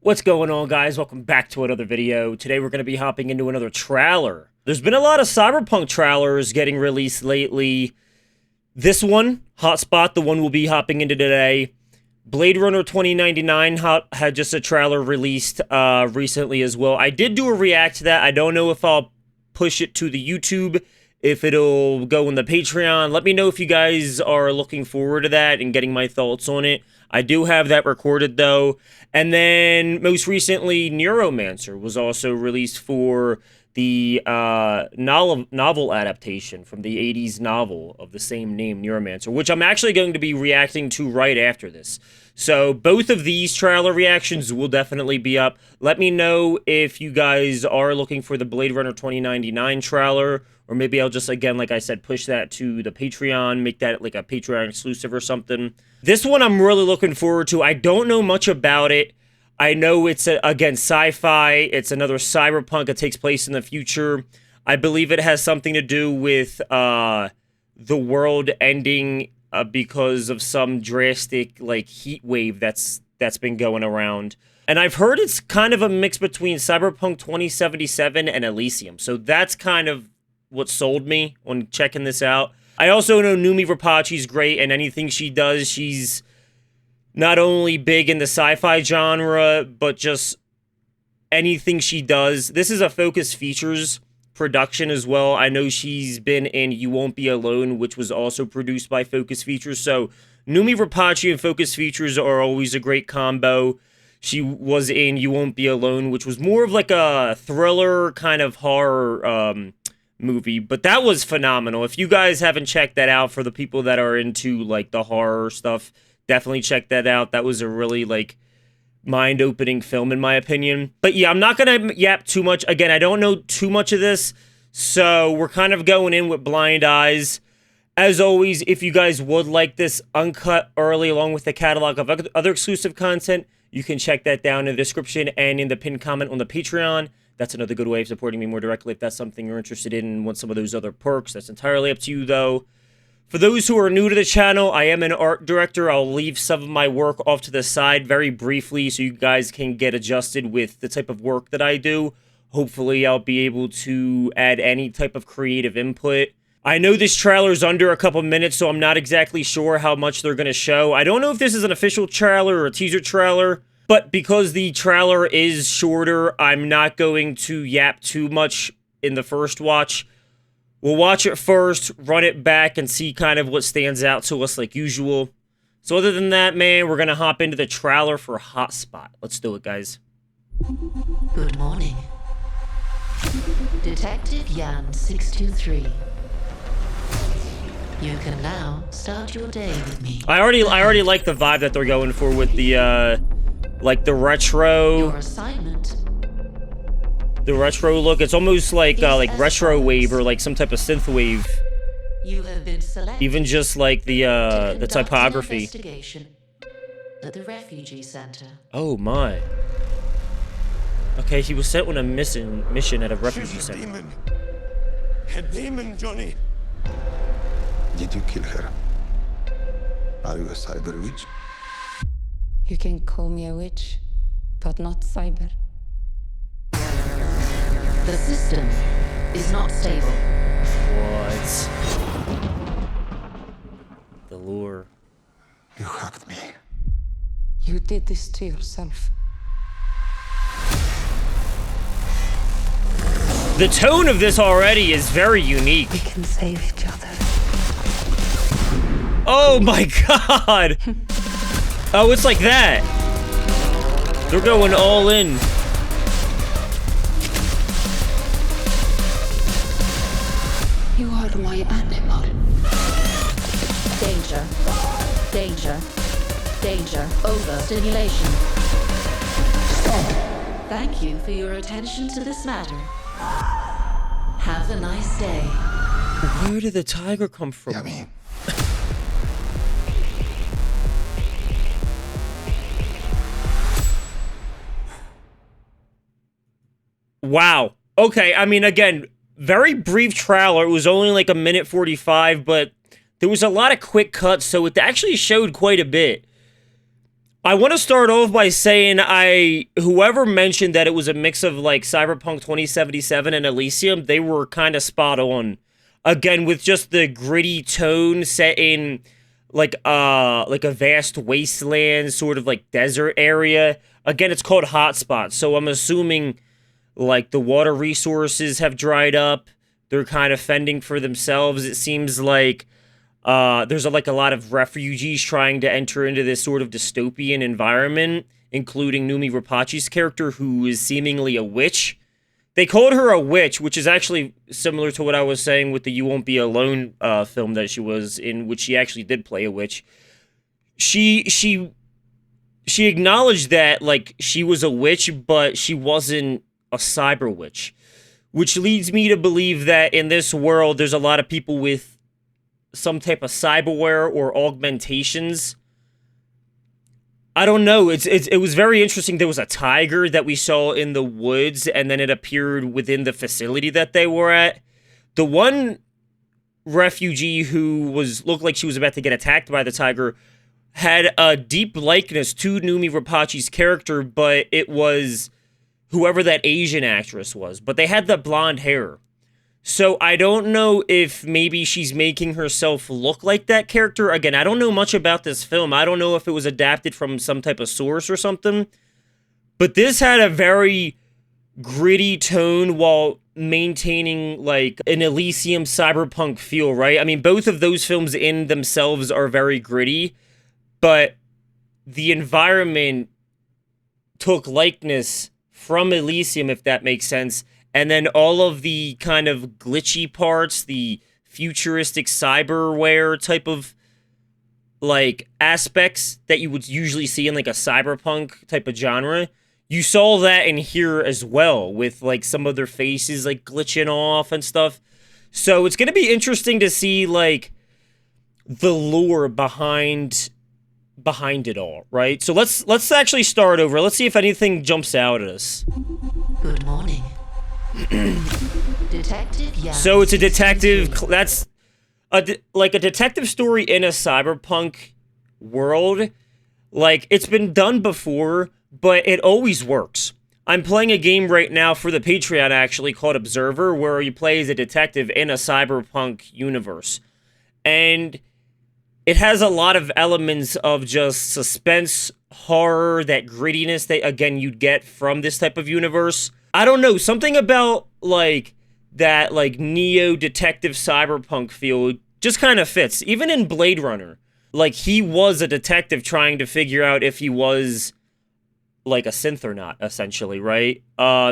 What's going on, guys? Welcome back to another video. Today we're going to be hopping into another trailer. There's been a lot of cyberpunk trailers getting released lately. This one, Hotspot, the one we'll be hopping into today. Blade Runner 2099 had just a trailer released recently as well. I did do a react to that. I don't know if I'll push it to the YouTube, if it'll go in the Patreon. Let me know if you guys are looking forward to that and getting my thoughts on it. I do have that recorded, though. And then, most recently, Neuromancer was also released for the novel adaptation from the 80s novel of the same name, Neuromancer, which I'm actually going to be reacting to right after this. So, both of these trailer reactions will definitely be up. Let me know if you guys are looking for the Blade Runner 2099 trailer, or maybe I'll just, again, like I said, push that to the Patreon, make that like a Patreon exclusive or something. This one I'm really looking forward to. I don't know much about it. I know it's, again, sci-fi. It's another cyberpunk. It takes place in the future. I believe it has something to do with the world ending because of some drastic, like, heat wave that's been going around. And I've heard it's kind of a mix between Cyberpunk 2077 and Elysium. So that's kind of what sold me on checking this out. I also know Noomi Rapace's great, and anything she does, she's not only big in the sci-fi genre, but just anything she does. This is a Focus Features production as well. I know she's been in You Won't Be Alone, which was also produced by Focus Features. So Noomi Rapace and Focus Features are always a great combo. She was in You Won't Be Alone, which was more of like a thriller kind of horror movie, but that was phenomenal. If you guys haven't checked that out, for the people that are into like the horror stuff, definitely check that out. That was a really like mind-opening film in my opinion. But yeah, I'm not gonna yap too much. Again, I don't know too much of this, so we're kind of going in with blind eyes. As always, if you guys would like this uncut early along with the catalog of other exclusive content, you can check that down in the description and in the pinned comment on the Patreon. That's another good way of supporting me more directly if that's something you're interested in and want some of those other perks. That's entirely up to you, though. For those who are new to the channel, I am an art director. I'll leave some of my work off to the side very briefly so you guys can get adjusted with the type of work that I do. Hopefully, I'll be able to add any type of creative input. I know this trailer is under a couple minutes, so I'm not exactly sure how much they're going to show. I don't know if this is an official trailer or a teaser trailer. But because the trailer is shorter, I'm not going to yap too much in the first watch. We'll watch it first, run it back, and see kind of what stands out to us like usual. So other than that, man, we're going to hop into the trailer for Hotspot. Let's do it, guys. Good morning. Detective Yan 623. You can now start your day with me. I already like the vibe that they're going for with the like the retro. Your assignment. The retro look. It's almost like retro wave or like some type of synth wave. You have been selected. Even just like the typography. Investigation at the refugee center. Oh my. Okay, he was sent on a mission at a refugee center. Demon. A demon, Johnny. Did you kill her? Are you a cyber witch? You can call me a witch, but not cyber. The system is not stable. What? The lure. You hacked me. You did this to yourself. The tone of this already is very unique. We can save each other. Oh my god! Oh, it's like that. They're going all in. You are my animal. Danger. Danger. Danger. Overstimulation. Stop. Thank you for your attention to this matter. Have a nice day. Where did the tiger come from? Yummy. Wow. Okay, I mean, again, very brief trailer. It was only like a minute 45, but there was a lot of quick cuts, so it actually showed quite a bit. I want to start off by saying whoever mentioned that it was a mix of like Cyberpunk 2077 and Elysium, they were kind of spot on. Again, with just the gritty tone set in like a vast wasteland, sort of like desert area. Again, it's called Hotspot, so I'm assuming like the water resources have dried up. They're kind of fending for themselves. It seems like there's like a lot of refugees trying to enter into this sort of dystopian environment, including Numi Rapace's character, who is seemingly a witch. They called her a witch, which is actually similar to what I was saying with the You Won't Be Alone film that she was in, which she actually did play a witch. She acknowledged that like she was a witch, but she wasn't a cyber witch, which leads me to believe that in this world there's a lot of people with some type of cyberware or augmentations. I don't know. It was very interesting. There was a tiger that we saw in the woods, and then it appeared within the facility that they were at. The one refugee who looked like she was about to get attacked by the tiger had a deep likeness to Numi Rapace's character, but it was whoever that Asian actress was. But they had the blonde hair. So I don't know if maybe she's making herself look like that character. Again, I don't know much about this film. I don't know if it was adapted from some type of source or something. But this had a very gritty tone while maintaining like an Elysium cyberpunk feel, right? I mean, both of those films in themselves are very gritty, but the environment took likeness from Elysium, if that makes sense. And then all of the kind of glitchy parts, the futuristic cyberware type of like aspects that you would usually see in like a cyberpunk type of genre, you saw that in here as well, with like some of their faces like glitching off and stuff. So it's gonna be interesting to see like the lore behind it all, right? So let's actually start over. Let's see if anything jumps out at us. Good morning. Detective Yang. So it's a detective. That's like a detective story in a cyberpunk world. Like, it's been done before, but it always works. I'm playing a game right now for the Patreon, actually, called Observer, where you play as a detective in a cyberpunk universe. And it has a lot of elements of just suspense, horror, that grittiness that, again, you'd get from this type of universe. I don't know, something about, like, that, like, neo-detective cyberpunk feel just kind of fits. Even in Blade Runner, like, he was a detective trying to figure out if he was, like, a synth or not, essentially, right?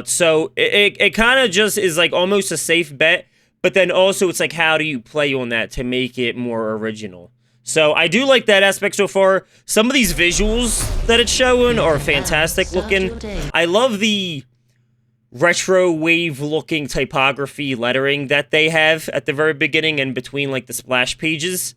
So it kind of just is, like, almost a safe bet, but then also it's like, how do you play on that to make it more original? So I do like that aspect so far. Some of these visuals that it's showing are fantastic looking. I love the retro wave looking typography lettering that they have at the very beginning and between like the splash pages.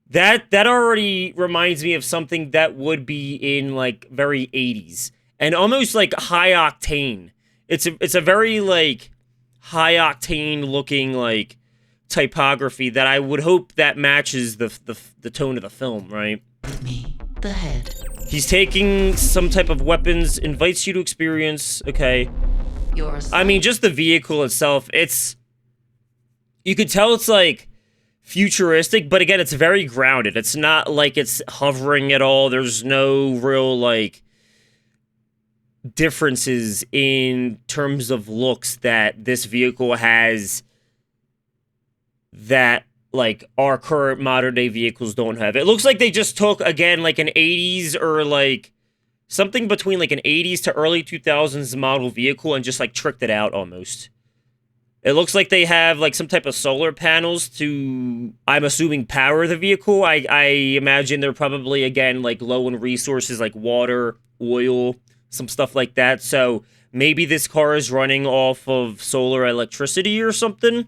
That already reminds me of something that would be in like very 80s and almost like high octane. It's a very like high octane looking like typography that I would hope that matches the tone of the film, right? Me, the head. He's taking some type of weapons, invites you to experience, okay. I mean, just the vehicle itself, you could tell it's like futuristic, but again, it's very grounded. It's not like it's hovering at all. There's no real like differences in terms of looks that this vehicle has that like our current modern day vehicles don't have. It looks like they just took, again, like an 80s or like something between like an 80s to early 2000s model vehicle and just like tricked it out almost. It looks like they have like some type of solar panels to, I'm assuming, power the vehicle. I imagine they're probably, again, like low in resources like water, oil, some stuff like that. So maybe this car is running off of solar electricity or something.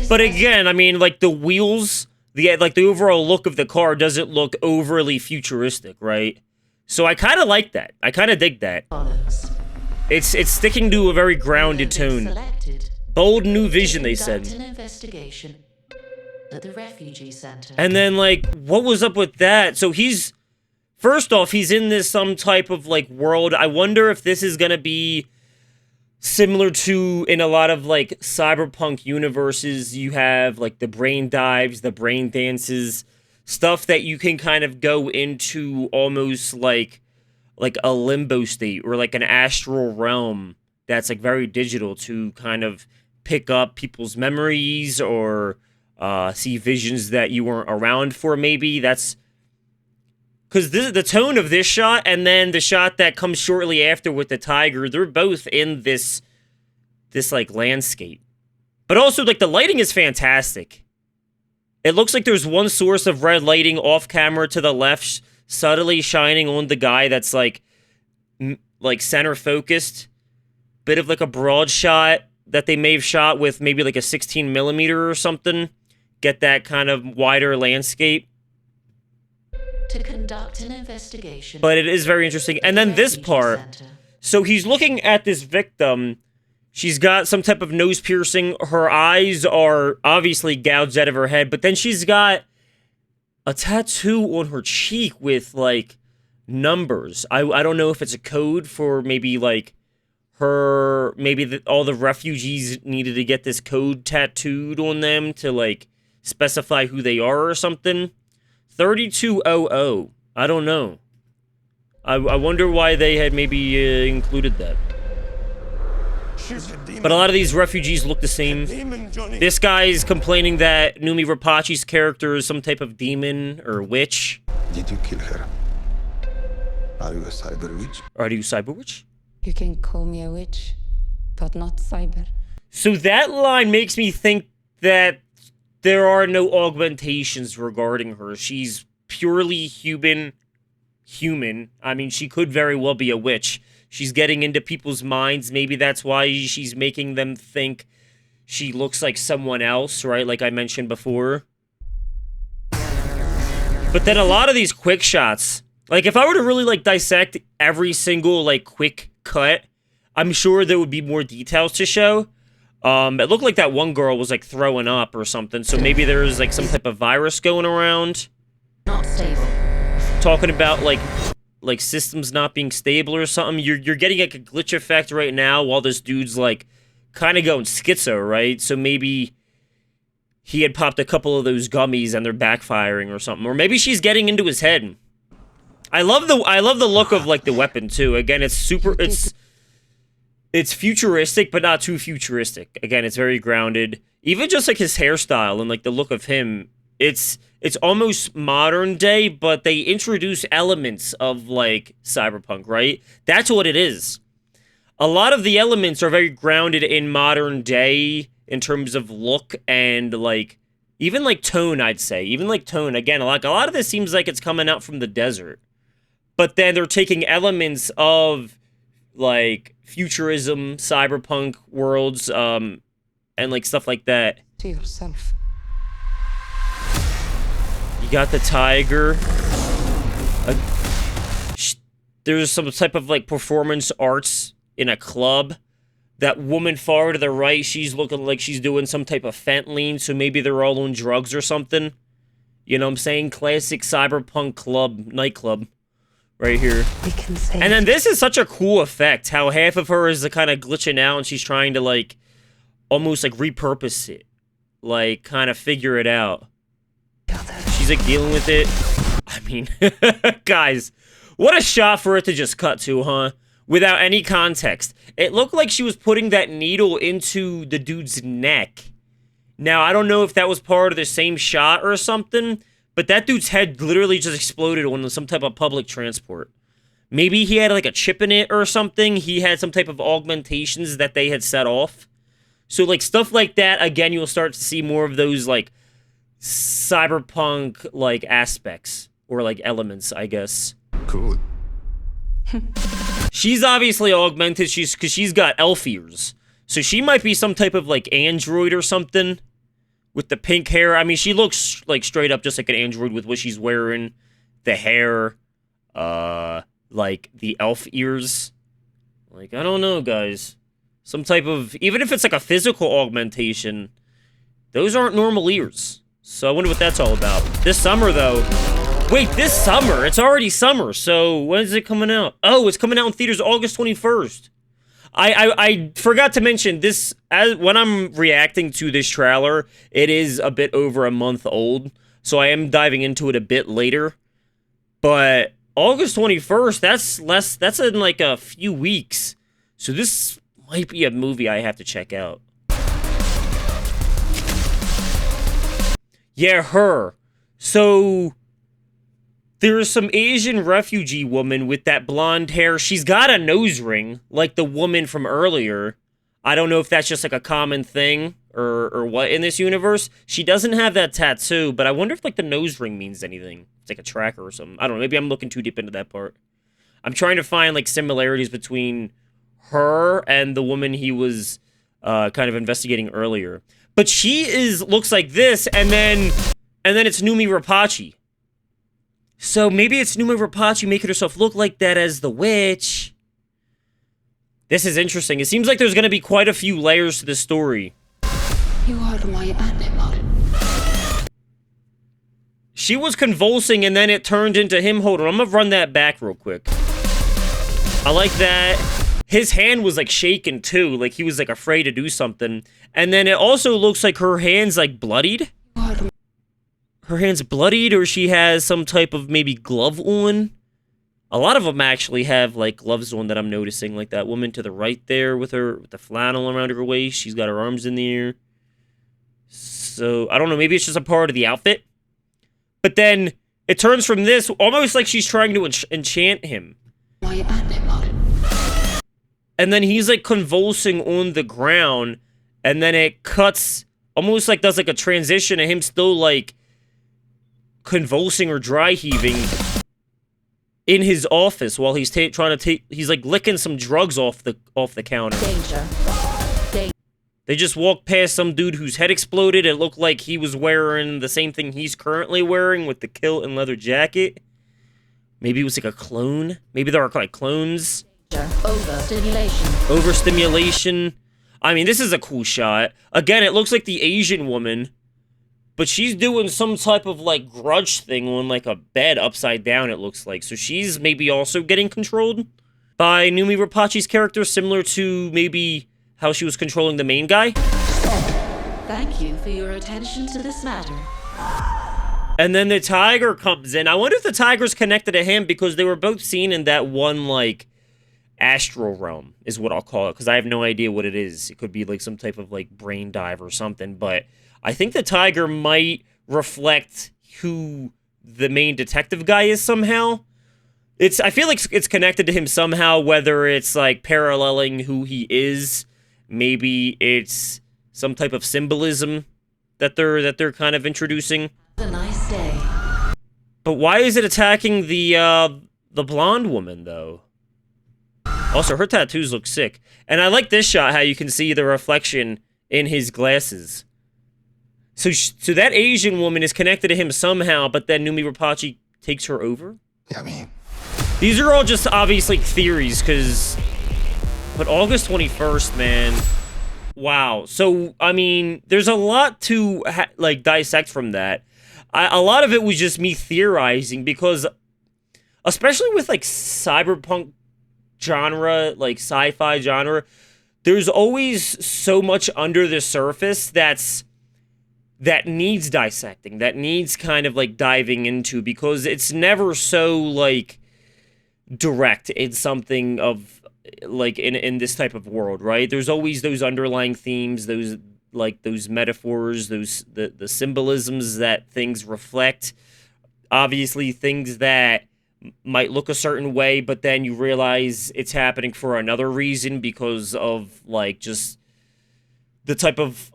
But again, I mean, like the wheels, the overall look of the car doesn't look overly futuristic, right? So I kind of like that. I kind of dig that. It's sticking to a very grounded tone. Bold new vision, they said. at the refugee center. And then, like, what was up with that? So he's... First off, he's in this some type of, like, world. I wonder if this is gonna be similar to, in a lot of, like, cyberpunk universes, you have, like, the brain dives, the brain dances, stuff that you can kind of go into almost like a limbo state or like an astral realm that's, like, very digital to kind of pick up people's memories or see visions that you weren't around for, maybe. That's... Because the tone of this shot and then the shot that comes shortly after with the tiger, they're both in this like, landscape. But also, like, the lighting is fantastic. It looks like there's one source of red lighting off camera to the left, subtly shining on the guy that's, like center focused. Bit of, like, a broad shot that they may have shot with maybe, like, a 16mm or something. Get that kind of wider landscape. To conduct an investigation. But it is very interesting. And then this part. So he's looking at this victim. She's got some type of nose piercing. Her eyes are obviously gouged out of her head. But then she's got a tattoo on her cheek with, like, numbers. I don't know if it's a code for maybe, like, her... Maybe all the refugees needed to get this code tattooed on them to, like, specify who they are or something. 3200. I don't know. I wonder why they had maybe included that. But a lot of these refugees look the same. This guy's complaining that Numi Rapace's character is some type of demon or witch. Did you kill her? Are you a cyber witch? Are you cyber witch? You can call me a witch, but not cyber. So that line makes me think that there are no augmentations regarding her. She's purely human. I mean, she could very well be a witch. She's getting into people's minds. Maybe that's why she's making them think she looks like someone else, right? Like I mentioned before. But then a lot of these quick shots, like if I were to really, like, dissect every single, like, quick cut, I'm sure there would be more details to show. It looked like that one girl was, like, throwing up or something, so maybe there's, like, some type of virus going around. Not stable. Talking about, like systems not being stable or something. You're getting, like, a glitch effect right now while this dude's, like, kind of going schizo, right? So maybe he had popped a couple of those gummies and they're backfiring or something. Or maybe she's getting into his head. I love the look of, like, the weapon, too. Again, it's futuristic, but not too futuristic. Again, it's very grounded. Even just, like, his hairstyle and, like, the look of him, it's almost modern day, but they introduce elements of, like, cyberpunk, right? That's what it is. A lot of the elements are very grounded in modern day in terms of look and, like, even, like, tone, I'd say. Even, like, tone. Again, like, a lot of this seems like it's coming out from the desert. But then they're taking elements of, like, futurism, cyberpunk worlds, and, like, stuff like that. To yourself. You got the tiger. There's some type of, like, performance arts in a club. That woman far to the right, she's looking like she's doing some type of fentanyl, so maybe they're all on drugs or something. You know what I'm saying? Classic cyberpunk club, nightclub. Right here. We can say. And then this is such a cool effect, how half of her is kind of glitching out and she's trying to, like, almost, like, repurpose it. Like, kind of figure it out. She's, like, dealing with it. I mean, guys, what a shot for it to just cut to, huh? Without any context. It looked like she was putting that needle into the dude's neck. Now, I don't know if that was part of the same shot or something, but that dude's head literally just exploded on some type of public transport. Maybe he had, like, a chip in it or something. He had some type of augmentations that they had set off. So, like, stuff like that, again, you'll start to see more of those, like, cyberpunk, like, aspects. Or, like, elements, I guess. Cool. She's obviously augmented, because she's got elf ears. So she might be some type of, like, android or something. With the pink hair. I mean, she looks, like, straight up just like an android with what she's wearing. The hair. Like, the elf ears. Like, I don't know, guys. Some type of... Even if it's, like, a physical augmentation, those aren't normal ears. So I wonder what that's all about. This summer, though. Wait, this summer? It's already summer, so when is it coming out? Oh, it's coming out in theaters August 21st. I forgot to mention this, when I'm reacting to this trailer, it is a bit over a month old, so I am diving into it a bit later. But August 21st, that's in like a few weeks. So this might be a movie I have to check out. Yeah, her. So there's some Asian refugee woman with that blonde hair. She's got a nose ring, like the woman from earlier. I don't know if that's just like a common thing or what in this universe. She doesn't have that tattoo, but I wonder if like the nose ring means anything. It's like a tracker or something. I don't know. Maybe I'm looking too deep into that part. I'm trying to find like similarities between her and the woman he was kind of investigating earlier. But she looks like this, and then it's Numi Rapace. So maybe it's Numi Rapace making herself look like that as the witch. This is interesting. It seems like there's going to be quite a few layers to this story. You are my animal. She was convulsing, and then it turned into him. Hold on, I'm going to run that back real quick. I like that. His hand was like shaking too, like he was like afraid to do something. And then it also looks like her hand's like bloodied. Her hand's bloodied, or she has some type of maybe glove on. A lot of them actually have like gloves on that I'm noticing, like that woman to the right there with the flannel around her waist. She's got her arms in the air. So I don't know, maybe it's just a part of the outfit. But then it turns from this almost like she's trying to enchant him. My animal. And then he's like convulsing on the ground, and then it cuts, almost like does like a transition of him still like convulsing or dry heaving in his office while he's he's like licking some drugs off the counter. Danger. They just walked past some dude whose head exploded. It looked like he was wearing the same thing he's currently wearing with the kilt and leather jacket. Maybe it was like a clone. Maybe there are like clones. Overstimulation. Overstimulation. I mean, this is a cool shot. Again, it looks like the Asian woman, but she's doing some type of like grudge thing on like a bed upside down, it looks like. So she's maybe also getting controlled by Numi Rapace's character, similar to maybe how she was controlling the main guy. Thank you for your attention to this matter. And then the tiger comes in. I wonder if the tiger's connected to him, because they were both seen in that one like astral realm is what I'll call it, because I have no idea what it is. It could be like some type of like brain dive or something, but I think the tiger might reflect who the main detective guy is somehow. I feel like it's connected to him somehow, whether it's like paralleling who he is, maybe it's some type of symbolism that they're kind of introducing. Have a nice day. But why is it attacking the blonde woman though? Also, her tattoos look sick. And I like this shot, how you can see the reflection in his glasses. So that Asian woman is connected to him somehow, but then Numi Rapace takes her over? I mean, These are all just obviously theories, but August 21st, man. Wow. So, I mean, there's a lot to, like, dissect from that. A lot of it was just me theorizing, because, especially with, like, cyberpunk genre, like sci-fi genre, there's always so much under the surface that needs dissecting, that needs kind of like diving into, because it's never so like direct in something of like in this type of world, right? There's always those underlying themes, those metaphors, the symbolisms that things reflect. Obviously things that might look a certain way, but then you realize it's happening for another reason, because of like just the type of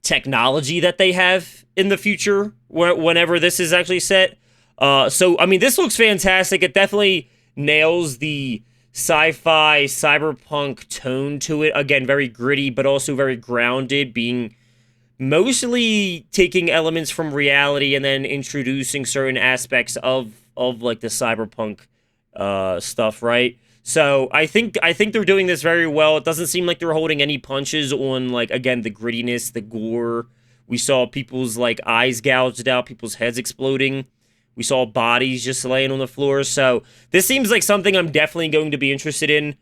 technology that they have in the future whenever this is actually set. So I mean, this looks fantastic. It definitely nails the sci-fi cyberpunk tone to it. Again, very gritty, but also very grounded, being mostly taking elements from reality and then introducing certain aspects of like the cyberpunk stuff, right? So I think they're doing this very well. It doesn't seem like they're holding any punches on, like, again, the grittiness, the gore, We saw people's like eyes gouged out, people's heads exploding. We saw bodies just laying on the floor. So this seems like something I'm definitely going to be interested in.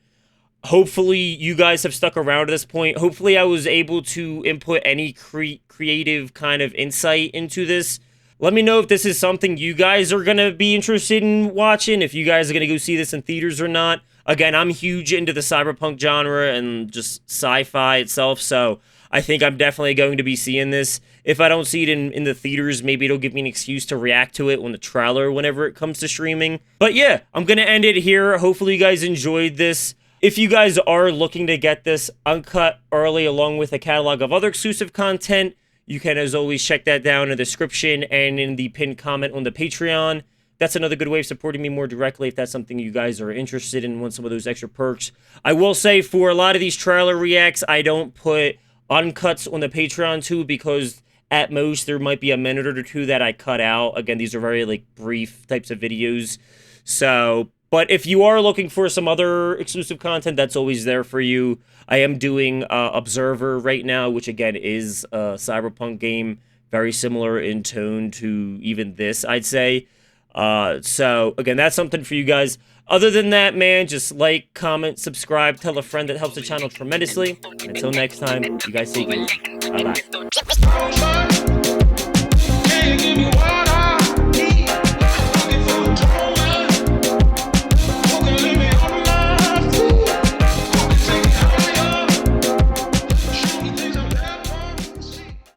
Hopefully you guys have stuck around to this point. Hopefully I was able to input any creative kind of insight into this. Let me know if this is something you guys are going to be interested in watching, if you guys are going to go see this in theaters or not. Again, I'm huge into the cyberpunk genre and just sci-fi itself, so I think I'm definitely going to be seeing this. If I don't see it in the theaters, maybe it'll give me an excuse to react to it on the trailer whenever it comes to streaming. But yeah, I'm going to end it here. Hopefully you guys enjoyed this. If you guys are looking to get this uncut early along with a catalog of other exclusive content, you can, as always, check that down in the description and in the pinned comment on the Patreon. That's another good way of supporting me more directly if that's something you guys are interested in, want some of those extra perks. I will say, for a lot of these trailer reacts, I don't put uncuts on the Patreon too, because at most there might be a minute or two that I cut out. Again, these are very like brief types of videos. So, but if you are looking for some other exclusive content, that's always there for you. I am doing Observer right now, which again is a cyberpunk game, very similar in tone to even this, I'd say. So again, that's something for you guys. Other than that, man, just like, comment, subscribe, tell a friend. That helps the channel tremendously. Until next time, you guys stay good. Bye-bye.